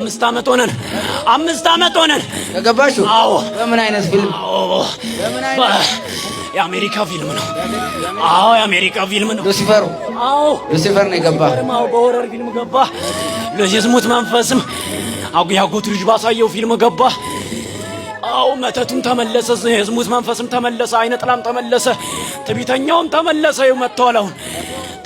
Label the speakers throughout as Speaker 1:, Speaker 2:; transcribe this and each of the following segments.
Speaker 1: 5 ዓመት ሆነን
Speaker 2: ተገባችሁ?
Speaker 1: አዎ።
Speaker 2: በምን አይነት ፊልም?
Speaker 1: አዎ
Speaker 2: በምን አይነት?
Speaker 1: የአሜሪካ ፊልም ነው። አዎ የአሜሪካ ፊልም ነው።
Speaker 2: ሉሲፈር?
Speaker 1: አዎ
Speaker 2: ሉሲፈር ነው የገባ።
Speaker 1: አዎ በሆረር ፊልም ገባ። ለየዝሙት መንፈስም ያጎቱ ልጅ ባሳየው ፊልም ገባ። አዎ መተቱም ተመለሰ፣ የዝሙት መንፈስም ተመለሰ፣ አይነ ጥላም ተመለሰ፣ ትዕቢተኛውም ተመለሰ። መጥተዋል አሁን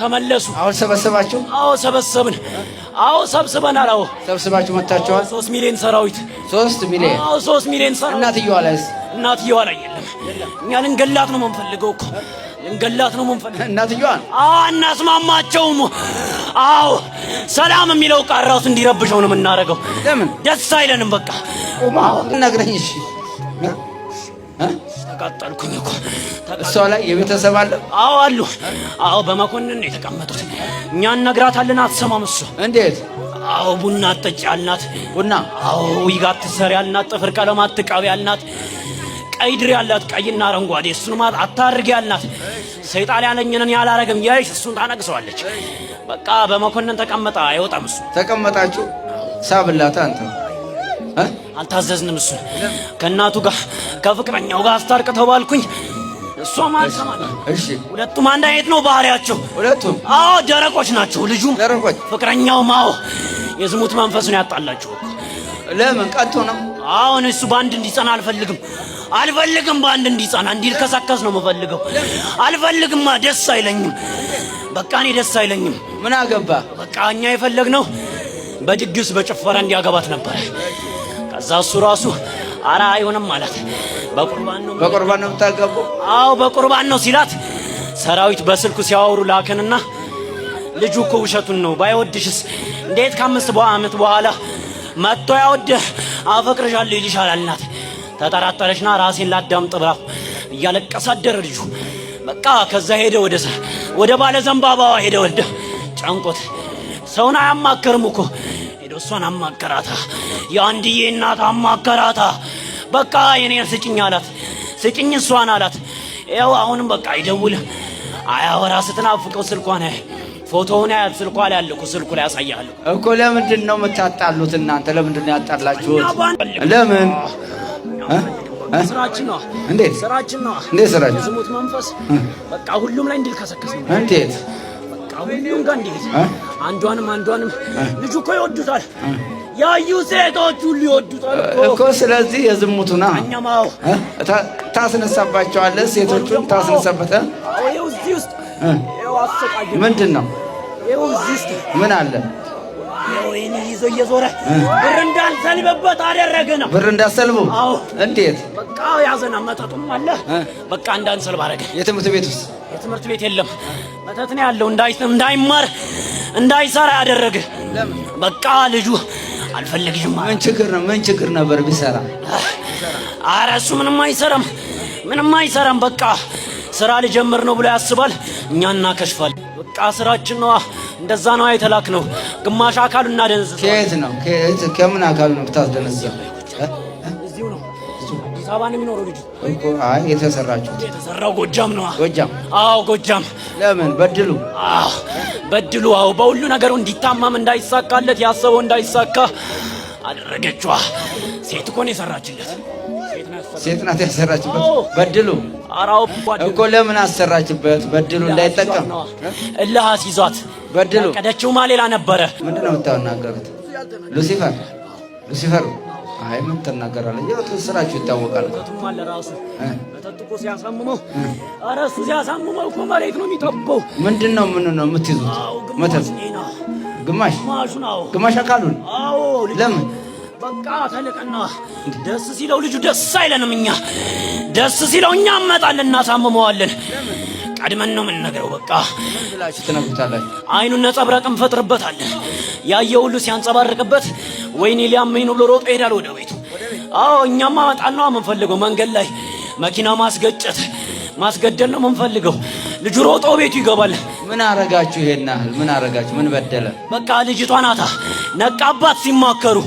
Speaker 1: ተመለሱ።
Speaker 2: አሁን ሰበሰባችሁ?
Speaker 1: አዎ ሰበሰብን። አዎ ሰብስበናል። አዎ
Speaker 2: ሰብስባችሁ መጣችኋል?
Speaker 1: 3 ሚሊዮን ሰራዊት።
Speaker 2: 3 ሚሊዮን?
Speaker 1: አዎ 3 ሚሊዮን ሰራዊት።
Speaker 2: እናትየዋ ላይስ?
Speaker 1: እናትየዋ ላይ የለም። እኛ ልንገላት ነው የምንፈልገው እኮ ልንገላት ነው የምንፈልገው።
Speaker 2: እናትየዋን?
Speaker 1: አዎ እናስማማቸውም። አዎ ሰላም የሚለው ቃል ራሱ እንዲረብሸው ነው የምናደርገው።
Speaker 2: ለምን
Speaker 1: ደስ አይለንም? በቃ
Speaker 2: ነግረኝ። እሺ
Speaker 1: ተቃጠልኩኝ እኮ።
Speaker 2: እሷ ላይ የቤተሰብ አለ?
Speaker 1: አዎ አሉ። አዎ በመኮንን ነው የተቀመጡት። እኛ እነግራታለን አትሰማም እሷ።
Speaker 2: እንዴት?
Speaker 1: አዎ ቡና አትጠጪ ያልናት።
Speaker 2: ቡና?
Speaker 1: አዎ ዊግ አትሰሪ ያልናት፣ ጥፍር ቀለም አትቀቢ ያልናት፣ ቀይ ድር ያላት ቀይና አረንጓዴ እሱን ማለት አታርግ ያልናት። ሰይጣን ያለኝንን ያላረግም ያይሽ እሱን ታነግሰዋለች። በቃ በመኮንን ተቀመጣ አይወጣም እሱ።
Speaker 2: ተቀመጣችሁ? ሳብላታ አንተ
Speaker 1: አልታዘዝንም። እሱ ከእናቱ ጋር ከፍቅረኛው ጋር አስታርቅ ተባልኩኝ። እሷም አልሰማኝ።
Speaker 2: እሺ
Speaker 1: ሁለቱም አንድ አይነት ነው ባህሪያቸው።
Speaker 2: ሁለቱም?
Speaker 1: አዎ ደረቆች ናቸው። ልጁም
Speaker 2: ደረቆች፣
Speaker 1: ፍቅረኛውም አዎ የዝሙት መንፈሱን ያጣላቸው እኮ።
Speaker 2: ለምን ቀንቶ ነው?
Speaker 1: አሁን እሱ በአንድ እንዲጸና አልፈልግም። በአንድ እንዲጸና እንዲልከሰከስ ነው የምፈልገው። አልፈልግም። ደስ አይለኝም። በቃ እኔ ደስ አይለኝም።
Speaker 2: ምን አገባ?
Speaker 1: በቃ እኛ የፈለግነው በድግስ በጭፈራ እንዲያገባት ነበር። ከዛ እሱ ራሱ አራ አይሆንም ማለት በቁርባን ነው
Speaker 2: የምታገቡ?
Speaker 1: አዎ በቁርባን ነው ሲላት ሰራዊት በስልኩ ሲያወሩ ላከንና ልጁ እኮ ውሸቱን ነው ባይወድሽስ እንዴት ከ5 ዓመት በኋላ መጥቶ ያወድህ አፈቅርሻለሁ ይልሻል አልናት። ተጠራጠረችና ራሴን ላዳምጥ ብላ እያለቀሰ አደረ ልጁ። በቃ ከዛ ሄደ ወደ ባለ ዘንባባዋ ሄደ። ወልደ ጨንቆት ሰውን አያማከርም እኮ ሄዶ እሷን አማከራታ። የአንድዬ እናት አማከራታ። በቃ የኔን ስጭኝ አላት። ስጭኝ እሷን አላት። ያው አሁንም በቃ ይደውል አያወራ። ስትናፍቀው ስልኳን ፎቶውን ያያት ስልኳ ላይ አለ እኮ ስልኩ ላይ ያሳያል
Speaker 2: እኮ። ለምንድን ነው የምታጣሉት እናንተ? ለምንድን ነው ያጣላችሁት? ለምን?
Speaker 1: ስራችን ነው።
Speaker 2: እንዴት
Speaker 1: ስራችን ነው?
Speaker 2: እንዴት ስራችን?
Speaker 1: የዝሙት መንፈስ በቃ ሁሉም ላይ እንድልከሰከስ ነው።
Speaker 2: እንዴት?
Speaker 1: በቃ ሁሉም ጋር እንዴት አንዷንም ልጁ እኮ ይወዱታል። ያዩ ሴቶች ሁሉ ይወዱታል
Speaker 2: እኮ። ስለዚህ የዝሙቱና
Speaker 1: እኛማው
Speaker 2: ታስነሳባቸዋለህ፣ ሴቶቹን ታስነሳበት።
Speaker 1: ይኸው እዚህ ውስጥ ይኸው አሰቃየ።
Speaker 2: ምንድን ነው?
Speaker 1: ይኸው እዚህ ውስጥ
Speaker 2: ምን አለ?
Speaker 1: ወይኔ ይዞ እየዞረ ብር እንዳንሰልብበት አደረገ ነው። ብር
Speaker 2: እንዳሰልቡ?
Speaker 1: አዎ።
Speaker 2: እንዴት?
Speaker 1: በቃ ያዘና መጠጡም አለ። በቃ እንዳንሰልብ አደረገ።
Speaker 2: የትምህርት ቤት ውስጥ?
Speaker 1: የትምህርት ቤት የለም፣ መጠጥ ነው ያለው። እንዳይማር እንዳይሰራ ያደረገ። በቃ ልጁ አልፈልግሽም።
Speaker 2: ምን ችግር ነበር ቢሰራ?
Speaker 1: ኧረ እሱ ምንም አይሰራም። በቃ ስራ ልጀምር ነው ብሎ ያስባል። እኛ እናከሽፋል። በቃ ስራችን ነው። እንደዛ ነው የተላክ ነው። ግማሽ አካሉ እናደነዝዘው።
Speaker 2: ከየት ነው? ከምን አካሉ ነው ብታስደነዝዘው?
Speaker 1: እዚሁ ነው። አዲስ አበባ ነው የሚኖረው ልጁ
Speaker 2: እኮ። አይ
Speaker 1: የተሰራው ጎጃም ነው።
Speaker 2: ጎጃም?
Speaker 1: አዎ ጎጃም።
Speaker 2: ለምን? በድሉ?
Speaker 1: አዎ በድሉ። አዎ በሁሉ ነገሩ እንዲታማም እንዳይሳካለት ያሰበው እንዳይሳካ አደረገችዋ። ሴት እኮ ነው የሰራችለት።
Speaker 2: ሴት ናት ያሰራችበት? በድሉ?
Speaker 1: አራው
Speaker 2: እኮ ለምን አሰራችበት? በድሉ እንዳይጠቀም
Speaker 1: እልህ አስይዟት።
Speaker 2: በድሉ
Speaker 1: ቀደችውማ ሌላ ነበረ።
Speaker 2: ምንድነው የምታናገሩት? ሉሲፈር? አይ ምን ተናገራለህ? ያው ስራችሁ ይታወቃል።
Speaker 1: ተቱማለ ራሱ ተጥቆ ሲያሳምመው፣ ኧረ እሱ ሲያሳምመው እኮ መሬት ነው የሚጠበው።
Speaker 2: ምንድነው የምትይዙት? መተት ግማሽ አካሉን?
Speaker 1: አዎ።
Speaker 2: ለምን?
Speaker 1: በቃ ተለቀና ደስ ሲለው ልጁ ደስ አይለንም። እኛ ደስ ሲለው እኛ እንመጣለን እናሳምመዋለን። ቀድመን ነው የምንነግረው። በቃ
Speaker 2: ብላችሁ ትነግሩታላችሁ።
Speaker 1: አይኑን ነጸብራቅ እንፈጥርበታለን። ያየው ሁሉ ሲያንጸባርቅበት ወይኔ ሊያመኝ ነው ብሎ ሮጦ ይሄዳል ወደ ቤቱ። አዎ እኛማ መጣል ነው የምንፈልገው። መንገድ ላይ መኪና ማስገደል ነው የምንፈልገው። ልጁ ሮጦ ቤቱ ይገባል።
Speaker 2: ምን አረጋችሁ? ይሄን ያህል ምን አረጋችሁ? ምን በደለ?
Speaker 1: በቃ ልጅቷ ናታ ነቃባት። ሲማከሩ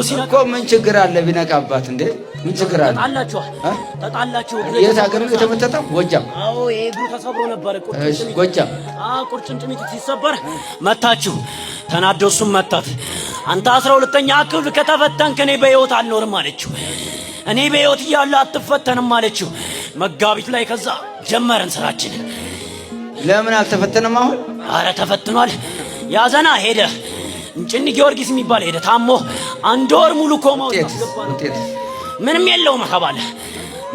Speaker 1: ሲነቃ
Speaker 2: እኮ ምን ችግር አለ ቢነቃባት? እንዴ ምን ችግር አለ?
Speaker 1: ተጣላችሁ።
Speaker 2: የት ሀገር ነው የተመተተው? ጎጃም?
Speaker 1: አዎ እግሩ ተሰብሮ ነበር።
Speaker 2: ጎጃም?
Speaker 1: ቁርጭምጭሚት ሲሰበር መታችሁ። ተናደው እሱም መታት። አንተ 12ኛ ክፍል ከተፈተንክ እኔ በሕይወት አልኖርም አለችው። እኔ በሕይወት እያለሁ አትፈተንም አለችው። መጋቢት ላይ ከዛ ጀመረን ስራችንን።
Speaker 2: ለምን አልተፈተነም አሁን?
Speaker 1: አረ ተፈትኗል። ያዘና ሄደ። እንጭኒ ጊዮርጊስ የሚባል ሄደ ታሞ 1 ወር ሙሉ ኮማው
Speaker 2: ውጤት
Speaker 1: ምንም የለውም ተባለ።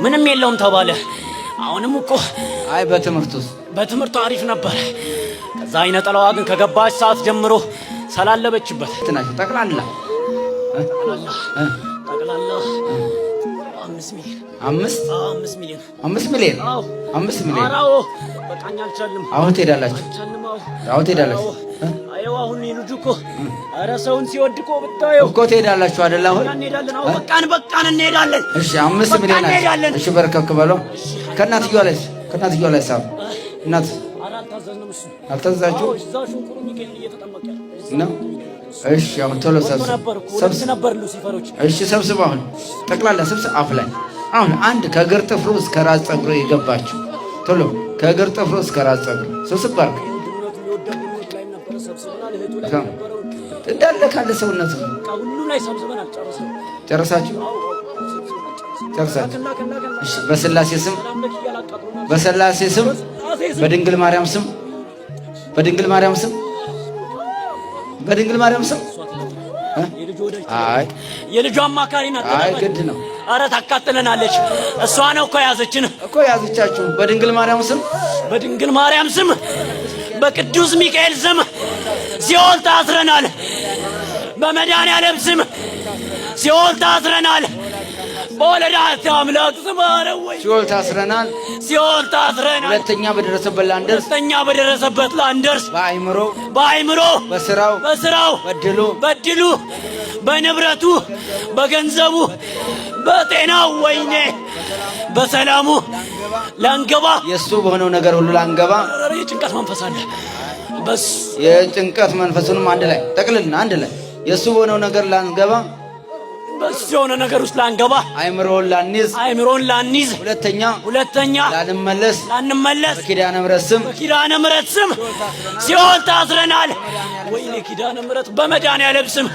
Speaker 1: ምንም የለውም ተባለ። አሁንም እኮ
Speaker 2: አይ
Speaker 1: በትምህርቱ አሪፍ ነበር። ከዛ አይነ ጠላዋ ግን ከገባች ሰዓት ጀምሮ ሰላለበችበት።
Speaker 2: ትናሽ ጠቅላላ 5 ሚሊዮን
Speaker 1: አራው በቃኛ አልቻልንም።
Speaker 2: አሁን ትሄዳላችሁ?
Speaker 1: አየው አሁን ልጁ እኮ ኧረ ሰውን ሲወድ እኮ ብታየው
Speaker 2: እኮ ትሄዳላችሁ አይደል? አሁን
Speaker 1: እንሄዳለን። አዎ በቃን እንሄዳለን።
Speaker 2: እሺ 5 ሚሊዮን እሺ በርከክ በለው። ከእናትየዋ ላይ ሳብ እናት አልታዘዛችሁ ነው? እሺ አሁን ቶሎ ሰብስብ። አሁን ጠቅላላ ሰብስብ። አፍ ላይ አሁን አንድ ከእግር ጥፍሩ እስከ ራስ ፀጉሩ የገባችሁ ቶሎ ከእግር ጥፍሩ እስከ ራስ ፀጉሩ ሰብስብ ባርክ እንዳለ ካለ ሰውነት
Speaker 1: ሁሉ ላይ ሰብስበናል።
Speaker 2: ጨረሳችሁ? እሺ በስላሴ ስም በድንግል ማርያም ስም አይ
Speaker 1: የልጇ አማካሪ ናት።
Speaker 2: አይ ግድ ነው።
Speaker 1: አረ ታቃጥለናለች። እሷ ነው እኮ
Speaker 2: ያዘቻችሁ። በድንግል ማርያም ስም
Speaker 1: በቅዱስ ሚካኤል ስም ሲኦል ታስረናል። በመድኃኔዓለም ስም ሲኦል ታስረናል። በወለዳት አምላክ ስም አረወይ
Speaker 2: ሲኦል ታስረናል። ሁለተኛ በደረሰበት ላንደርስ በአይምሮ በስራው በድሉ በንብረቱ በገንዘቡ በጤናው ወይኔ በሰላሙ ላንገባ የሱ በሆነው ነገር ሁሉ ላንገባ
Speaker 1: የጭንቀት መንፈስ አለ።
Speaker 2: የጭንቀት መንፈሱንም አንድ ላይ ጠቅልልና አንድ ላይ የሱ በሆነው ነገር ላንገባ
Speaker 1: በሱ የሆነ ነገር ውስጥ ላንገባ
Speaker 2: አይምሮን ላንይዝ ሁለተኛ ላንመለስ በኪዳነ ምሕረት ስም
Speaker 1: ሲኦል ታስረናል። ወይኔ ኪዳነ ምሕረት በመድኃኔዓለም ስም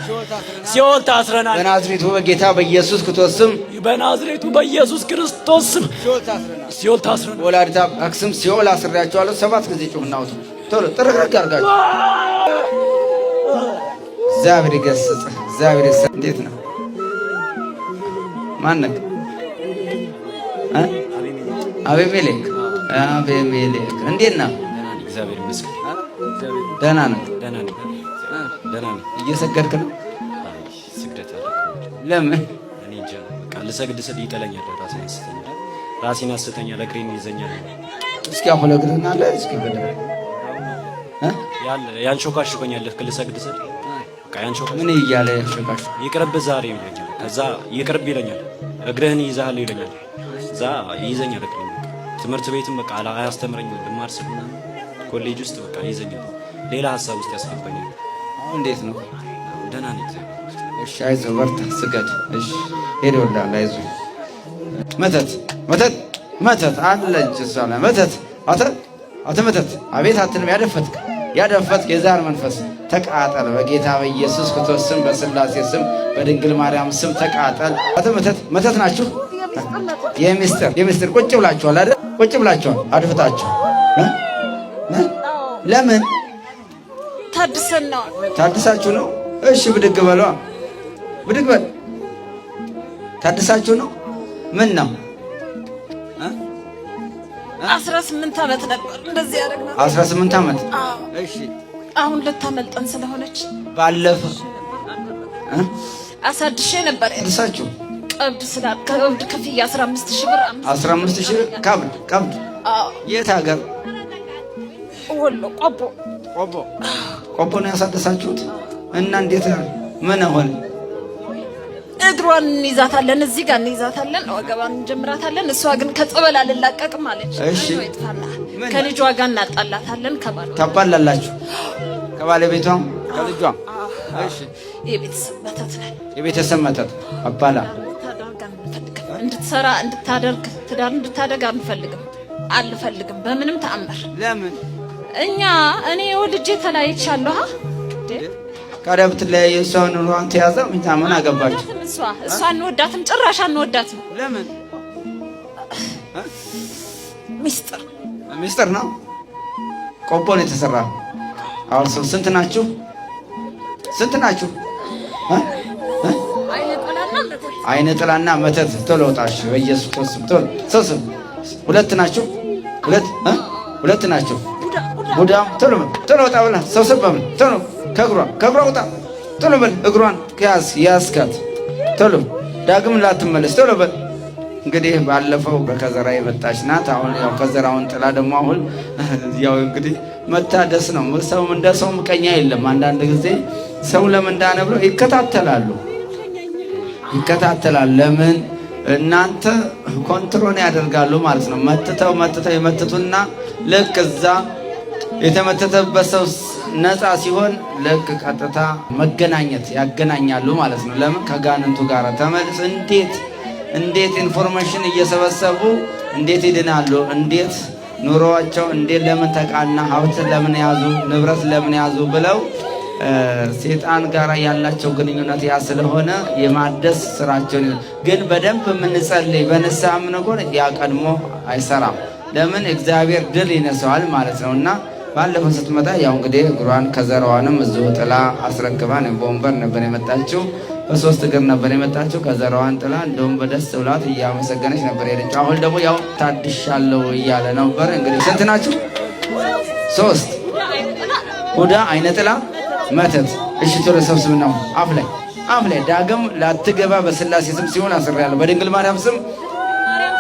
Speaker 1: ሲኦል ታስረናል።
Speaker 2: በናዝሬቱ በጌታ በኢየሱስ ክርስቶስ ስም ሲኦል ታስረናል። ወላዲተ አምላክ ስም ሲኦል አስሬያቸዋለሁ። 7 ጊዜ ጮህና አውጡ። ቶሎ ጥርቅርቅ አድርጋችሁ እግዚአብሔር ይገስጽ። እንዴት ነው? ማነክ? አቤሜሌክ እንዴት ነህ?
Speaker 1: እግዚአብሔር ይመስገን
Speaker 2: ደህና ነህ?
Speaker 1: ደህና ነኝ።
Speaker 2: እየሰገድክ ነው?
Speaker 1: ስግደት
Speaker 2: ለምን?
Speaker 1: እኔ እንጃ በቃ ልሰግድ ስል ይጠለኛል። ራሴን ያስተኛል፣ እግሬን ይዘኛል።
Speaker 2: እስኪ አሁን እግርህን አለ እስኪ በደምብ
Speaker 1: ያንሾካሾከኛል። ልሰግድ ስል በቃ ያንሾካሾከኛል።
Speaker 2: ምን እያለ ያንሾካሾ?
Speaker 1: ይቅርብ ዛሬ ይለኛል። ከዛ ይቅርብ ይለኛል። እግርህን ይዘሃል ይለኛል። እዛ ይዘኛል። እግሬን ትምህርት ቤትም በቃ አያስተምረኝም። ልማር ስል ኮሌጅ ውስጥ በቃ ይዘኛል። ሌላ ሀሳብ ውስጥ ያስገባኛል።
Speaker 2: አሁን እንዴት ነው?
Speaker 1: ደህና ነኝ።
Speaker 2: እሺ አይዞህ በርታ፣ ስገድ። እሺ ሄዶ ወዳለ አይዞህ። መተት አለች እሷ ላይ መተት መተት አቤት አትልም። ያደፈትክ የዛር መንፈስ ተቃጠል በጌታ በኢየሱስ ክርስቶስ ስም በስላሴ ስም በድንግል ማርያም ስም ተቃጠል። መተት ናችሁ። የሚስጥር ቁጭ ብላችኋል አይደል? አድፍታችሁ ለምን ታድሳችሁ ነው? እሺ ብድግ በል። ታድሳችሁ ነው? ምን ነው?
Speaker 3: 18 ዓመት ነበር እንደዚህ ያደረግነው።
Speaker 2: 18 ዓመት።
Speaker 3: እሺ አሁን ልታመልጠን ስለሆነች
Speaker 2: ባለፈ
Speaker 3: አሳድሼ ነበር
Speaker 2: ያድሳችሁ።
Speaker 3: ቀብድ ከፍያ 15,000 ብር
Speaker 2: 15,000 ቀብድ። የት ሀገር?
Speaker 3: ወሎ
Speaker 2: ቆቦ ነው ያሳደሳችሁት? እና እንዴት ምን ሆነ?
Speaker 3: እግሯን እንይዛታለን፣ እዚህ ጋር እንይዛታለን፣ ወገባን እንጀምራታለን። እሷ ግን ከጸበል አልላቀቅም አለች።
Speaker 2: እሺ
Speaker 3: ከልጇ ጋር እናጣላታለን።
Speaker 2: ታባላላችሁ? ከባለቤቷም ከልጇም? እሺ የቤተሰብ መተት አባላ
Speaker 3: እንድትሰራ ትዳር እንድታደግ አልፈልግም በምንም ተአምር።
Speaker 2: ለምን?
Speaker 3: እኔ ወልጄ ተለያይቻለሁ።
Speaker 2: ካዲያ ብትለያየ እሷን ኑሯን ተያዘ ምን አገባችሁ?
Speaker 3: እሷ አንወዳትም፣ ጭራሽ አንወዳትም።
Speaker 2: ለምን? ሚስጥር ነው። ቆቦ ነው የተሰራ። አሁን ሰው ስንት ናችሁ? አይነ ጥላና መተት ቶሎ ወጣሽ በኢየሱስ ክርስቶስ ቶሎ ሰብስብ። ሁለት ናችሁ። ቡዳ ቶሎ ወጣ ብላ ሰብስብ። በምን ቶሎ ከእግሯ ውጣ ቶሎ በል። እግሯን ያስካት ቶሎ ዳግም ላትመለስ ቶሎ በል። እንግዲህ ባለፈው በከዘራ የመጣች ናት። አሁን ያው ከዘራውን ጥላ ደግሞ አሁን ያው እንግዲህ መታደስ ነው። ሰው እንደ ሰው ምቀኛ የለም። አንዳንድ ጊዜ ሰው ለምን እንዳነብረው ይከታተላሉ። ለምን እናንተ ኮንትሮል ያደርጋሉ ማለት ነው። መትተው ይመትቱና ልክ እዛ የተመተተበት ሰው ነፃ ሲሆን ልክ ቀጥታ መገናኘት ያገናኛሉ ማለት ነው። ለምን ከጋንንቱ ጋር ተመልስ እንዴት ኢንፎርሜሽን እየሰበሰቡ እንዴት ይድናሉ? እንዴት ኑሮአቸው እንዴት ለምን ተቃና? ሀብት ለምን ያዙ? ንብረት ለምን ያዙ? ብለው ሴጣን ጋር ያላቸው ግንኙነት ያ ስለሆነ የማደስ ስራቸውን ግን በደንብ የምንጸልይ በንስሐ የምንቆር ያ ቀድሞ አይሰራም። ለምን እግዚአብሔር ድል ይነሳዋል ማለት ነው። እና ባለፈው ስትመጣ ያው እንግዲህ እግሯን ከዘራዋንም እዚሁ ጥላ አስረክባን በወንበር ነበር የመጣችው። በሶስት እግር ነበር የመጣችው። ከዘራዋን ጥላ እንደውም በደስ ብላት እያመሰገነች ነበር የሄደችው። አሁን ደግሞ ያው ታድሻለሁ እያለ ነበር። እንግዲህ ስንት ናችሁ? 3 ቡዳ፣ አይነ ጥላ፣ መተት። እሺ ቶሎ ሰብስብ ነው። አፍ ላይ ዳግም ላትገባ በስላሴ ስም ሲሆን አስሬያለሁ። በድንግል ማርያም ስም፣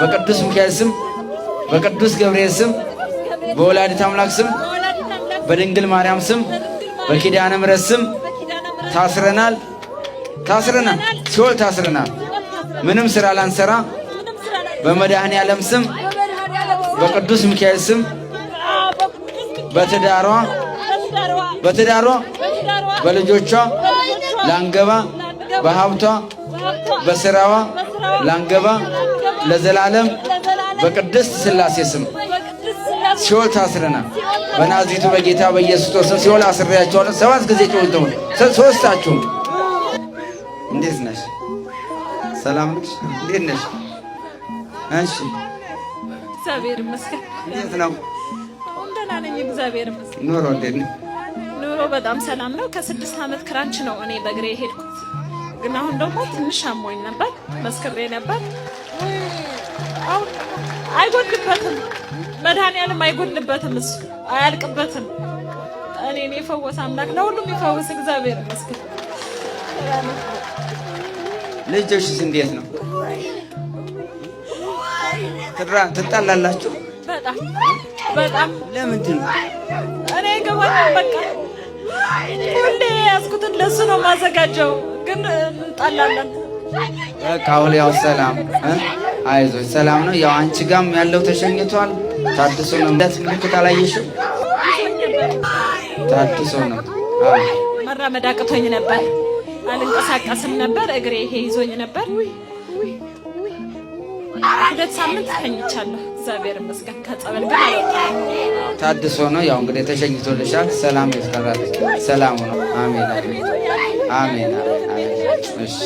Speaker 2: በቅዱስ ሚካኤል ስም፣ በቅዱስ ገብርኤል ስም፣ በወላዲተ አምላክ ስም፣ በድንግል ማርያም ስም፣ በኪዳነ ምሕረት ስም ታስረናል። ሲኦል ታስረናል። ምንም ስራ ላንሰራ በመድኃኔዓለም ስም፣ በቅዱስ ሚካኤል ስም በትዳሯ በልጆቿ ላንገባ፣ በሀብቷ በስራዋ ላንገባ ለዘላለም በቅድስት ሥላሴ ስም ሲኦል ታስረናል። በናዝሬቱ በጌታ በኢየሱስ ክርስቶስ ሲኦል አስሬያቸዋለሁ። 7 ጊዜ ጮህ። ሶስታችሁም እንዴት ነሽ? ሰላም ነሽ? እንዴት ነሽ? እሺ
Speaker 3: እግዚአብሔር ይመስገን።
Speaker 2: እንዴት ነው?
Speaker 3: ደህና ነኝ እግዚአብሔር ይመስገን።
Speaker 2: ኑሮ እንዴት ነው?
Speaker 3: ኑሮ በጣም ሰላም ነው። ከ6 ዓመት ክራንች ነው እኔ በእግሬ ሄድኩት። ግን አሁን ደግሞ ትንሽ አሞኝ ነበር፣ መስክሬ ነበር። አሁን አይጎድልበትም፣ መድኃኔዓለም አይጎድልበትም፣ እሱ አያልቅበትም። እኔን የፈወሰ አምላክ ለሁሉም ይፈውስ እግዚአብሔር ይመስገን።
Speaker 2: ልጆችስ እንዴት ነው? ትጣላላችሁ? በጣም ለምንድን ነው?
Speaker 3: እኔ ገባኝ በቃ ሁሌ ያዝኩትን ለሱ ነው ማዘጋጀው፣ ግን እንጣላለን።
Speaker 2: በቃ አሁን ያው ሰላም አይዞሽ፣ ሰላም ነው። ያው አንቺ ጋም ያለው ተሸኝቷል። ታድሶ ነው። እንደት ምልክት አላየሽም? ታድሶ ነው።
Speaker 3: መራመድ አቅቶኝ ነበር፣ አልንቀሳቀስም ነበር፣ እግሬ ይሄ ይዞኝ ነበር። 2 ሳምንት ተኝቻለሁ። እግዚአብሔር ይመስገን። ከጸበል ግን አልወጣም።
Speaker 2: ታድሶ ነው። ያው እንግዲህ ተሸኝቶልሻል። ሰላም ይፍጠራል። ሰላም ነው። አሜን። እሺ